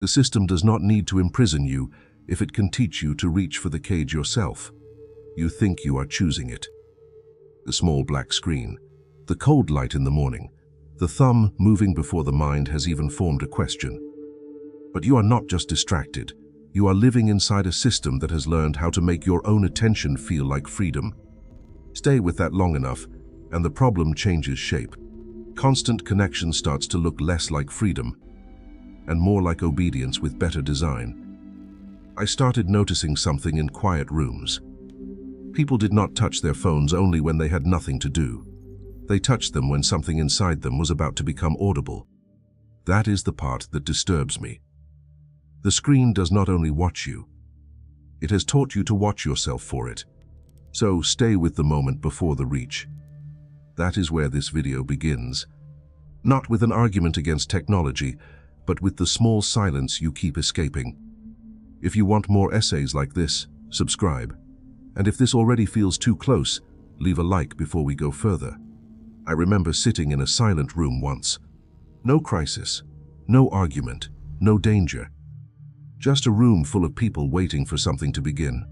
The system does not need to imprison you if it can teach you to reach for the cage yourself. You think you are choosing it. The small black screen, the cold light in the morning, the thumb moving before the mind has even formed a question. But you are not just distracted. You are living inside a system that has learned how to make your own attention feel like freedom. Stay with that long enough, and the problem changes shape. Constant connection starts to look less like freedom, and more like obedience with better design. I started noticing something in quiet rooms. People did not touch their phones only when they had nothing to do. They touched them when something inside them was about to become audible. That is the part that disturbs me. The screen does not only watch you, it has taught you to watch yourself for it. So stay with the moment before the reach. That is where this video begins. Not with an argument against technology, but with the small silence you keep escaping. If you want more essays like this, subscribe. And if this already feels too close, leave a like before we go further. I remember sitting in a silent room once. No crisis, no argument, no danger. Just a room full of people waiting for something to begin.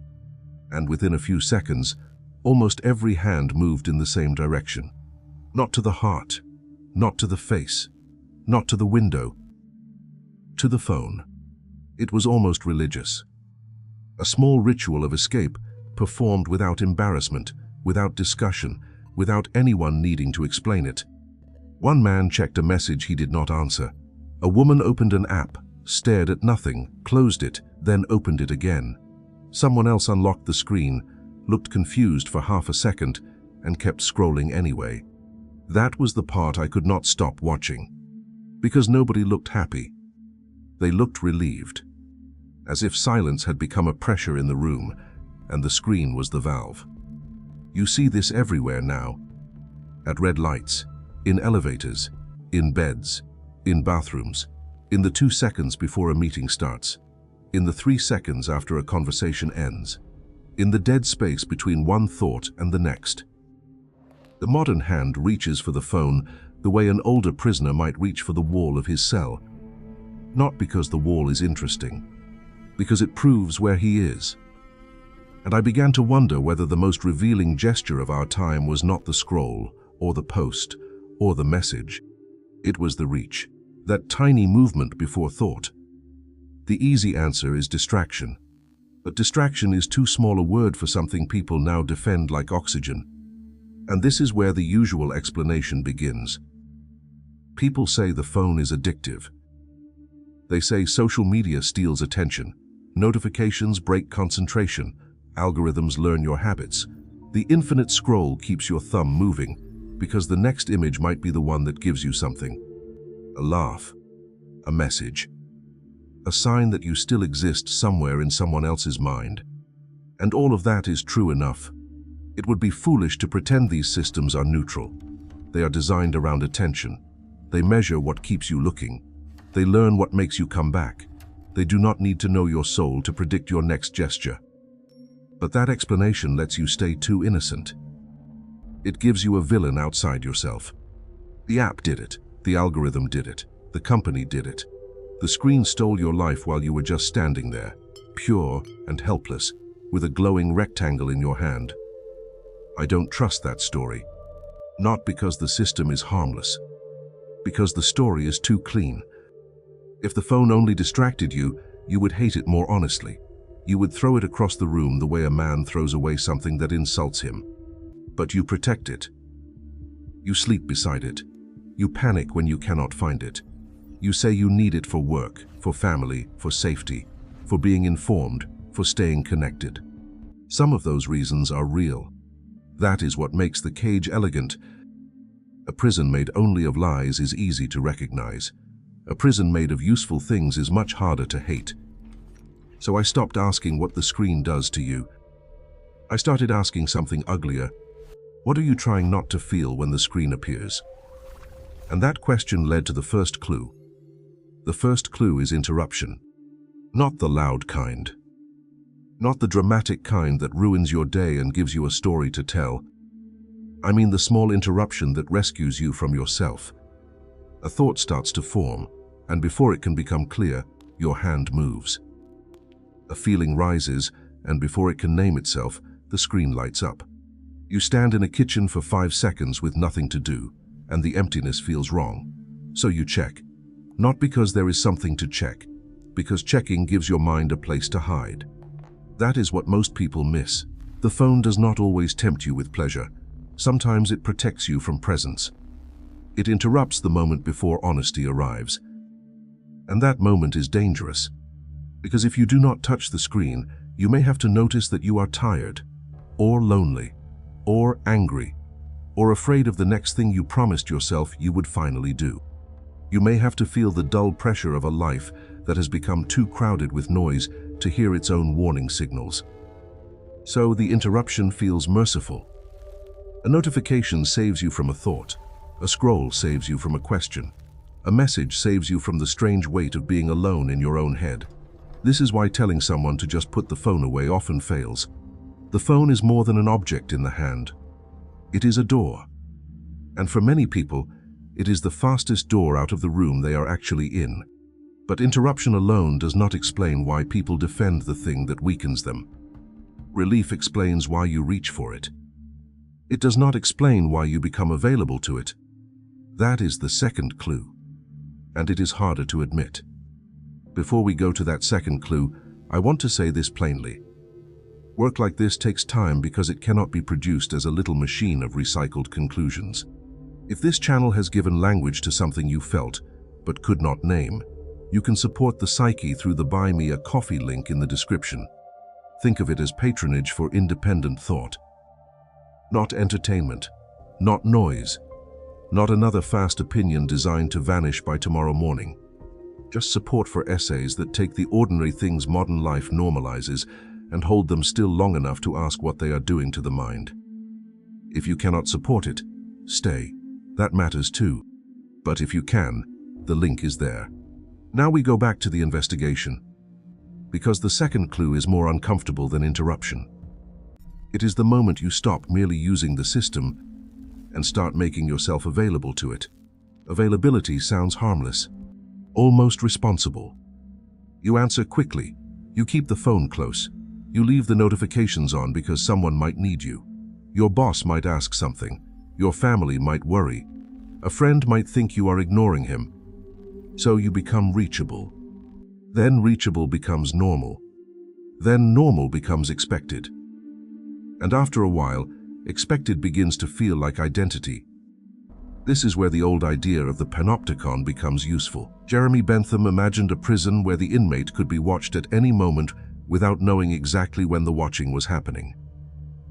And within a few seconds, almost every hand moved in the same direction. Not to the heart, not to the face, not to the window, to the phone. It was almost religious. A small ritual of escape performed without embarrassment, without discussion, without anyone needing to explain it. One man checked a message he did not answer. A woman opened an app, stared at nothing, closed it, then opened it again. Someone else unlocked the screen, looked confused for half a second, and kept scrolling anyway. That was the part I could not stop watching. Because nobody looked happy. They looked relieved. As if silence had become a pressure in the room, and the screen was the valve. You see this everywhere now. At red lights, in elevators, in beds, in bathrooms, in the 2 seconds before a meeting starts, in the 3 seconds after a conversation ends, in the dead space between one thought and the next. The modern hand reaches for the phone the way an older prisoner might reach for the wall of his cell. Not because the wall is interesting, because it proves where he is. And I began to wonder whether the most revealing gesture of our time was not the scroll, or the post, or the message. It was the reach, that tiny movement before thought. The easy answer is distraction. But distraction is too small a word for something people now defend like oxygen. And this is where the usual explanation begins. People say the phone is addictive. They say social media steals attention. Notifications break concentration. Algorithms learn your habits. The infinite scroll keeps your thumb moving because the next image might be the one that gives you something. A laugh, a message, a sign that you still exist somewhere in someone else's mind. And all of that is true enough. It would be foolish to pretend these systems are neutral. They are designed around attention. They measure what keeps you looking. They learn what makes you come back. They do not need to know your soul to predict your next gesture. But that explanation lets you stay too innocent. It gives you a villain outside yourself. The app did it. The algorithm did it. The company did it. The screen stole your life while you were just standing there, pure and helpless, with a glowing rectangle in your hand. I don't trust that story. Not because the system is harmless. Because the story is too clean. If the phone only distracted you, you would hate it more honestly. You would throw it across the room the way a man throws away something that insults him. But you protect it. You sleep beside it. You panic when you cannot find it. You say you need it for work, for family, for safety, for being informed, for staying connected. Some of those reasons are real. That is what makes the cage elegant. A prison made only of lies is easy to recognize. A prison made of useful things is much harder to hate. So I stopped asking what the screen does to you. I started asking something uglier. What are you trying not to feel when the screen appears? And that question led to the first clue. The first clue is interruption. Not the loud kind. Not the dramatic kind that ruins your day and gives you a story to tell. I mean the small interruption that rescues you from yourself. A thought starts to form, and before it can become clear, Your hand moves. A feeling rises, and before it can name itself, the screen lights up. You stand in a kitchen for 5 seconds with nothing to do, and the emptiness feels wrong. So you check. Not because there is something to check, because checking gives your mind a place to hide. That is what most people miss. The phone does not always tempt you with pleasure. Sometimes it protects you from presence. It interrupts the moment before honesty arrives. And that moment is dangerous. Because if you do not touch the screen, you may have to notice that you are tired, or lonely, or angry, or afraid of the next thing you promised yourself you would finally do. You may have to feel the dull pressure of a life that has become too crowded with noise to hear its own warning signals. So the interruption feels merciful. A notification saves you from a thought. A scroll saves you from a question. A message saves you from the strange weight of being alone in your own head. This is why telling someone to just put the phone away often fails. The phone is more than an object in the hand. It is a door. And for many people, it is the fastest door out of the room they are actually in. But interruption alone does not explain why people defend the thing that weakens them. Relief explains why you reach for it. It does not explain why you become available to it. That is the second clue. And it is harder to admit. Before we go to that second clue, I want to say this plainly. Work like this takes time because it cannot be produced as a little machine of recycled conclusions. If this channel has given language to something you felt, but could not name, you can support the psyche through the Buy Me a Coffee link in the description. Think of it as patronage for independent thought. Not entertainment, not noise, not another fast opinion designed to vanish by tomorrow morning. Just support for essays that take the ordinary things modern life normalizes and hold them still long enough to ask what they are doing to the mind. If you cannot support it, stay. That matters too. But if you can, the link is there. Now we go back to the investigation. Because the second clue is more uncomfortable than interruption. It is the moment you stop merely using the system and start making yourself available to it. Availability sounds harmless, almost responsible. You answer quickly. You keep the phone close. You leave the notifications on because someone might need you. Your boss might ask something. Your family might worry. A friend might think you are ignoring him. So you become reachable. Then reachable becomes normal. Then normal becomes expected. And after a while, expected begins to feel like identity. This is where the old idea of the panopticon becomes useful. Jeremy Bentham imagined a prison where the inmate could be watched at any moment without knowing exactly when the watching was happening.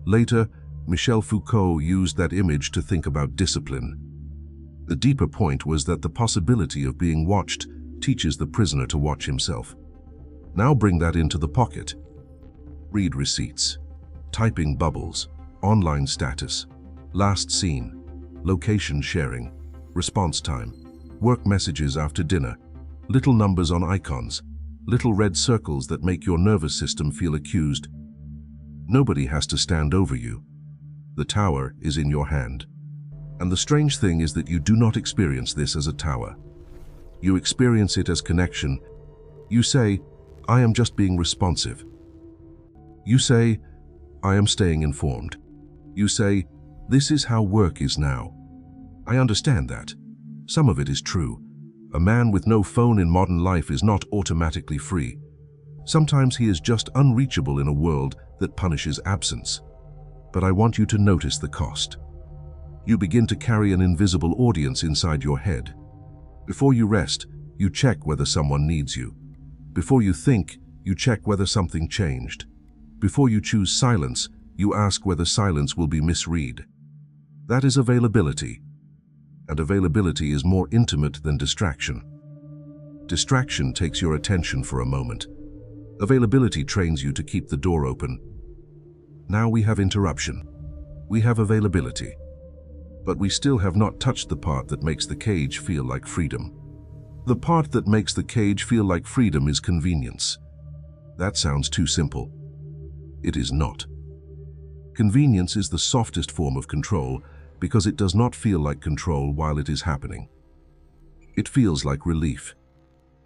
Later, Michel Foucault used that image to think about discipline. The deeper point was that the possibility of being watched teaches the prisoner to watch himself. Now bring that into the pocket. Read receipts, typing bubbles, online status, last seen, location sharing, response time, work messages after dinner, little numbers on icons, little red circles that make your nervous system feel accused. Nobody has to stand over you. The tower is in your hand. And the strange thing is that you do not experience this as a tower. You experience it as connection. You say, I am just being responsive. You say, I am staying informed. You say, this is how work is now. I understand that. Some of it is true. A man with no phone in modern life is not automatically free. Sometimes he is just unreachable in a world that punishes absence. But I want you to notice the cost. You begin to carry an invisible audience inside your head. Before you rest, you check whether someone needs you. Before you think, you check whether something changed. Before you choose silence, you ask whether silence will be misread. That is availability. And availability is more intimate than distraction. Distraction takes your attention for a moment. Availability trains you to keep the door open. Now we have interruption. We have availability. But we still have not touched the part that makes the cage feel like freedom. The part that makes the cage feel like freedom is convenience. That sounds too simple. It is not. Convenience is the softest form of control because it does not feel like control while it is happening. It feels like relief.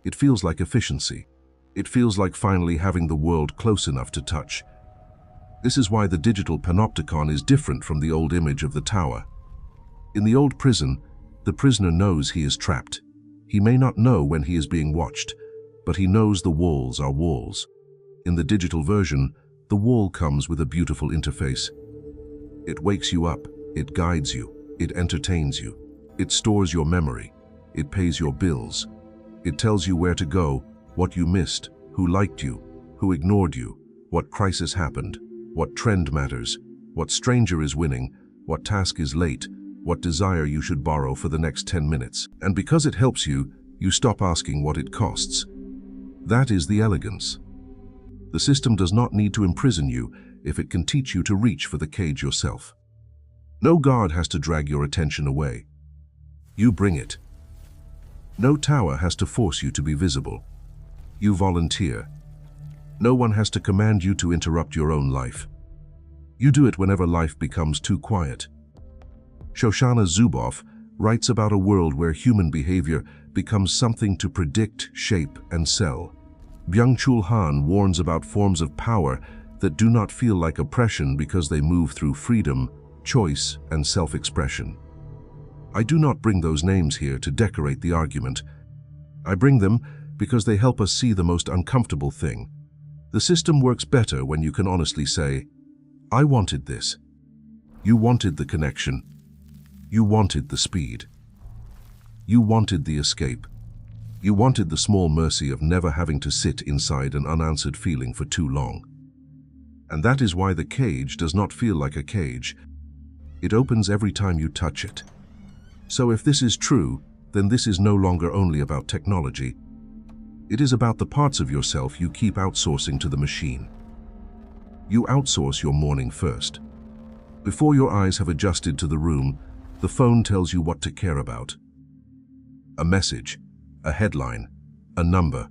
It feels like efficiency. It feels like finally having the world close enough to touch. This is why the digital panopticon is different from the old image of the tower. In the old prison, the prisoner knows he is trapped. He may not know when he is being watched, but he knows the walls are walls. In the digital version, the wall comes with a beautiful interface. It wakes you up, it guides you, it entertains you, it stores your memory, it pays your bills, it tells you where to go, what you missed, who liked you, who ignored you, what crisis happened, what trend matters, what stranger is winning, what task is late, what desire you should borrow for the next 10 minutes. And because it helps you, you stop asking what it costs. That is the elegance. The system does not need to imprison you if it can teach you to reach for the cage yourself. No guard has to drag your attention away. You bring it. No tower has to force you to be visible. You volunteer. No one has to command you to interrupt your own life. You do it whenever life becomes too quiet. Shoshana Zuboff writes about a world where human behavior becomes something to predict, shape, and sell. Byung-Chul Han warns about forms of power that do not feel like oppression because they move through freedom, choice, and self-expression. I do not bring those names here to decorate the argument. I bring them because they help us see the most uncomfortable thing. The system works better when you can honestly say, I wanted this. You wanted the connection. You wanted the speed. You wanted the escape. You wanted the small mercy of never having to sit inside an unanswered feeling for too long. And that is why the cage does not feel like a cage. It opens every time you touch it. So if this is true, then this is no longer only about technology. It is about the parts of yourself you keep outsourcing to the machine. You outsource your morning first. Before your eyes have adjusted to the room, the phone tells you what to care about. A message, a headline, a number,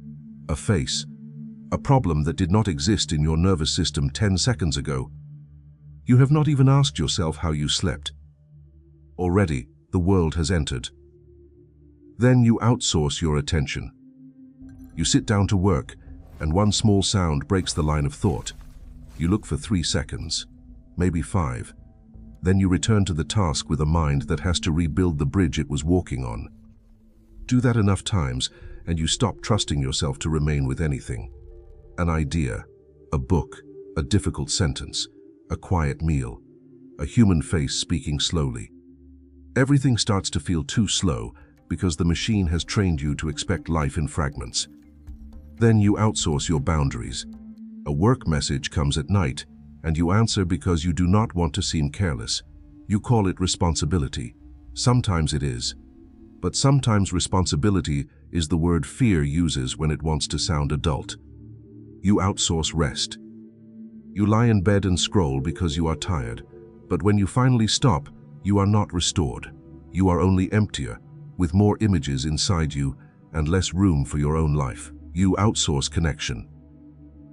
a face, a problem that did not exist in your nervous system 10 seconds ago. You have not even asked yourself how you slept. Already, the world has entered. Then you outsource your attention. You sit down to work, and one small sound breaks the line of thought. You look for 3 seconds, maybe 5. Then you return to the task with a mind that has to rebuild the bridge it was walking on. Do that enough times, and you stop trusting yourself to remain with anything. An idea, a book, a difficult sentence, a quiet meal, a human face speaking slowly. Everything starts to feel too slow because the machine has trained you to expect life in fragments. Then you outsource your boundaries. A work message comes at night, and you answer because you do not want to seem careless. You call it responsibility. Sometimes it is. But sometimes responsibility is the word fear uses when it wants to sound adult. You outsource rest. You lie in bed and scroll because you are tired, but when you finally stop, you are not restored. You are only emptier, with more images inside you and less room for your own life. You outsource connection.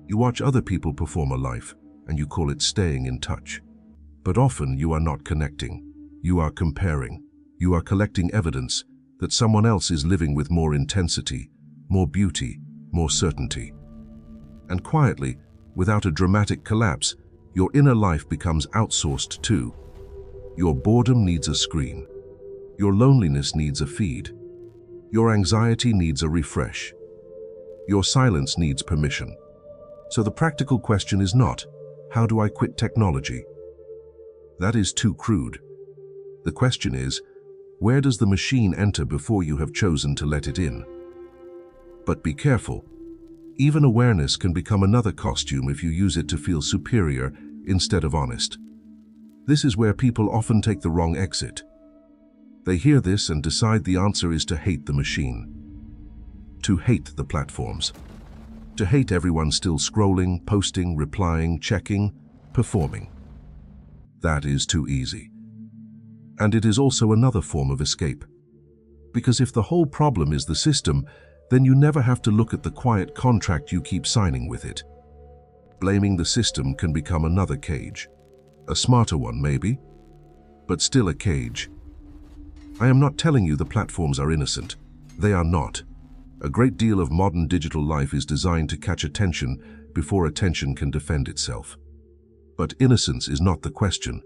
You watch other people perform a life, and you call it staying in touch. But often you are not connecting. You are comparing. You are collecting evidence that someone else is living with more intensity, more beauty, more certainty. And quietly, without a dramatic collapse, your inner life becomes outsourced too. Your boredom needs a screen. Your loneliness needs a feed. Your anxiety needs a refresh. Your silence needs permission. So the practical question is not, how do I quit technology? That is too crude. The question is, where does the machine enter before you have chosen to let it in? But be careful. Even awareness can become another costume if you use it to feel superior instead of honest. This is where people often take the wrong exit. They hear this and decide the answer is to hate the machine. To hate the platforms. To hate everyone still scrolling, posting, replying, checking, performing. That is too easy. And it is also another form of escape. Because if the whole problem is the system, then you never have to look at the quiet contract you keep signing with it. Blaming the system can become another cage. A smarter one, maybe, but still a cage. I am not telling you the platforms are innocent. They are not. A great deal of modern digital life is designed to catch attention before attention can defend itself. But innocence is not the question.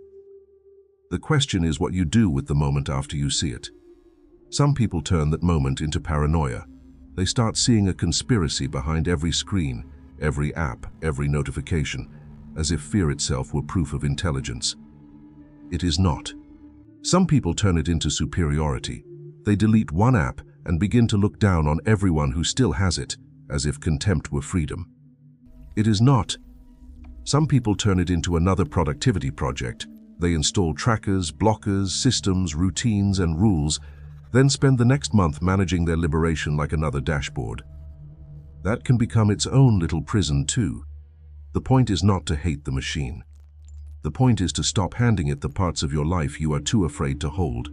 The question is what you do with the moment after you see it. Some people turn that moment into paranoia. They start seeing a conspiracy behind every screen, every app, every notification, as if fear itself were proof of intelligence. It is not. Some people turn it into superiority. They delete one app and begin to look down on everyone who still has it, as if contempt were freedom. It is not. Some people turn it into another productivity project. They install trackers, blockers, systems, routines, and rules, then spend the next month managing their liberation like another dashboard. That can become its own little prison too. The point is not to hate the machine. The point is to stop handing it the parts of your life you are too afraid to hold.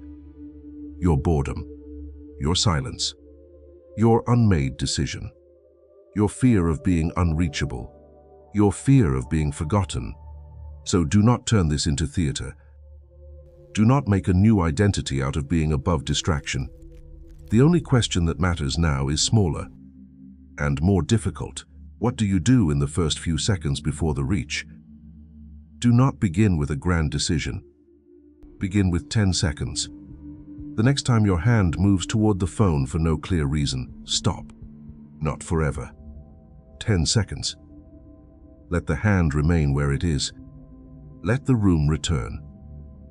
Your boredom, your silence, your unmade decision, your fear of being unreachable, your fear of being forgotten. So do not turn this into theater. Do not make a new identity out of being above distraction. The only question that matters now is smaller and more difficult. What do you do in the first few seconds before the reach? Do not begin with a grand decision. Begin with 10 seconds. The next time your hand moves toward the phone for no clear reason, stop. Not forever. 10 seconds. Let the hand remain where it is. Let the room return.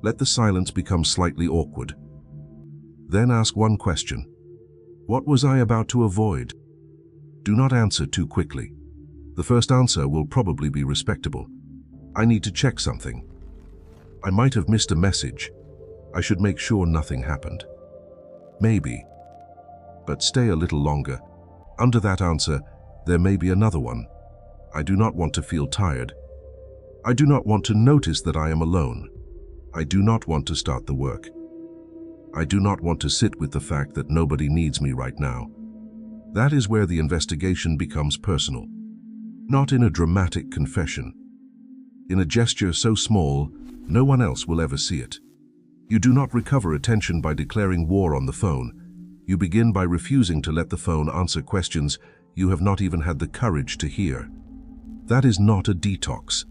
Let the silence become slightly awkward. Then ask one question. What was I about to avoid? Do not answer too quickly. The first answer will probably be respectable. I need to check something. I might have missed a message. I should make sure nothing happened. Maybe. But stay a little longer. Under that answer, there may be another one. I do not want to feel tired. I do not want to notice that I am alone. I do not want to start the work. I do not want to sit with the fact that nobody needs me right now. That is where the investigation becomes personal. Not in a dramatic confession. In a gesture so small, no one else will ever see it. You do not recover attention by declaring war on the phone. You begin by refusing to let the phone answer questions you have not even had the courage to hear. That is not a detox.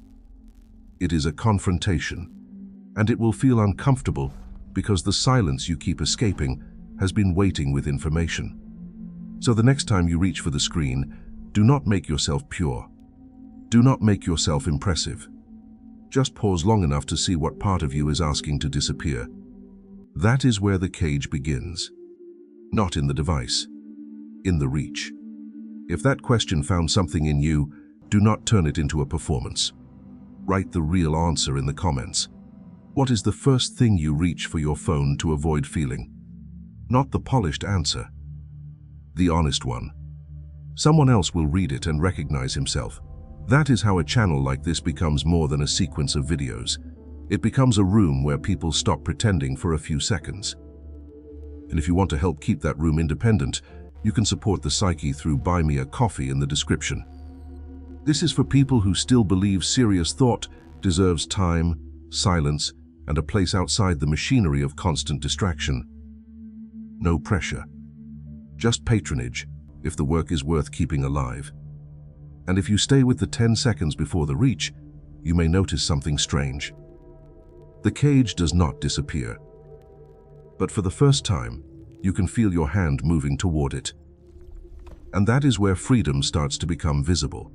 It is a confrontation, and it will feel uncomfortable because the silence you keep escaping has been waiting with information. So the next time you reach for the screen, do not make yourself pure. Do not make yourself impressive. Just pause long enough to see what part of you is asking to disappear. That is where the cage begins. Not in the device, in the reach. If that question found something in you, do not turn it into a performance. Write the real answer in the comments. What is the first thing you reach for your phone to avoid feeling? Not the polished answer. The honest one. Someone else will read it and recognize himself. That is how a channel like this becomes more than a sequence of videos. It becomes a room where people stop pretending for a few seconds. And if you want to help keep that room independent, you can support the Psyche through Buy Me a Coffee in the description. This is for people who still believe serious thought deserves time, silence, and a place outside the machinery of constant distraction. No pressure. Just patronage, if the work is worth keeping alive. And if you stay with the 10 seconds before the reach, you may notice something strange. The cage does not disappear. But for the first time, you can feel your hand moving toward it. And that is where freedom starts to become visible.